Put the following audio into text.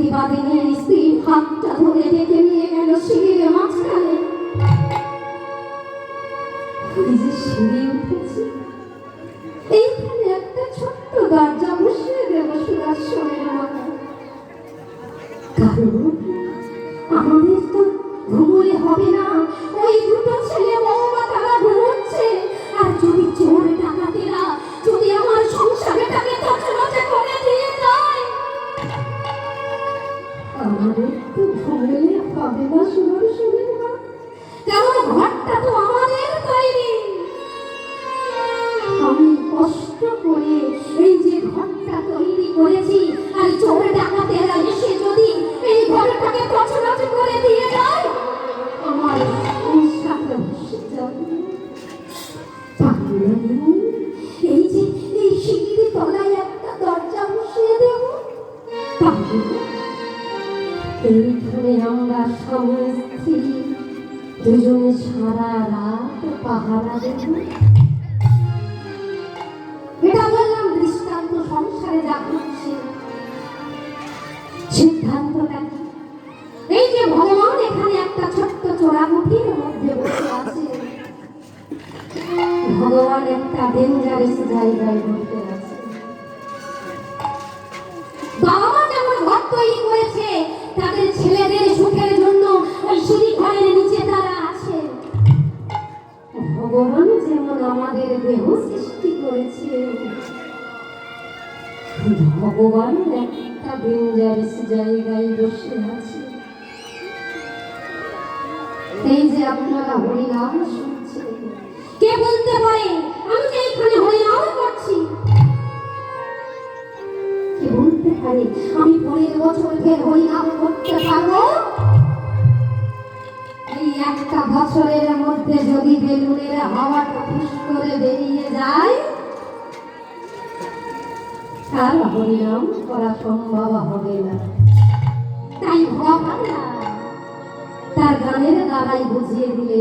প্রতিবাদিনীর স্ত্রীর হাতটা ধরে ডেকে নিয়ে গেল সিঁড়ির মাঝখানে। ওই যে সিঁড়ি উঠেছি, এইখানে একটা ছোট্ট দরজা বসিয়ে দেব সুদর্শনের মতো। কারণ আমাদের তো ঘুমোলে হবে না, ওই দুটো ছেলে বৌমা তারা ঘুমোচ্ছে। আর যদি চোর ডাকাতেরা যদি আমার সংসারটাকে তছনছ করে দিয়ে যায়, আমাদের তো ঘুমোলে হবে না সুদর্শনের মা। কারণ ঘরটা তো আমাদের তৈরি। আমি কষ্ট করে এই যে ঘরটা তৈরি করেছি, আর চোর ডাকাতেরা এসে যদি এই ঘরটাকে তছনছ করে দিয়ে যায়, আমার সংসারটা ভেসে যাবে। এই যে এই সিঁড়ির তলায় একটা দরজা বসিয়ে দেব, এইখানে আমরা স্বামী স্ত্রী দুজনে সারা রাত পাহারা দেব। এটা বললাম দৃষ্টান্ত, সংসারে যা ঘটছে। সিদ্ধান্তটা কি? এই যে ভগবান এখানে একটা ছোট্ট চোরাকুটির মধ্যে বসে আছে, ভগবান একটা ডেঞ্জারাস জায়গায় বসে আছে। বাবা মা যেমন ঘর তৈরি করেছে তাদের ছেলেদের সুখের জন্য ওই সিঁড়ি ঘরের নিচে তারা আছে, ভগবান যেমন আমাদের দেহ সৃষ্টি করেছে, ভগবান একটা ডেঞ্জারাস জায়গায় বসে আছে। এই যে আপনারা হরিনাম শুনছেন, কে বলতে পারে আমি যে এখানে হরিনাম করছি? কে বলতে পারে আমি পরের বছর ফের হরিনাম করতে পারবো? এই একটা বছরের মধ্যে যদি বেলুনের হাওয়াটা ফুস করে বেরিয়ে যায়, তার হরিনাম করা সম্ভব হবে না। তাই ভগবান তার গানের দ্বারাই বুঝিয়ে দিলেন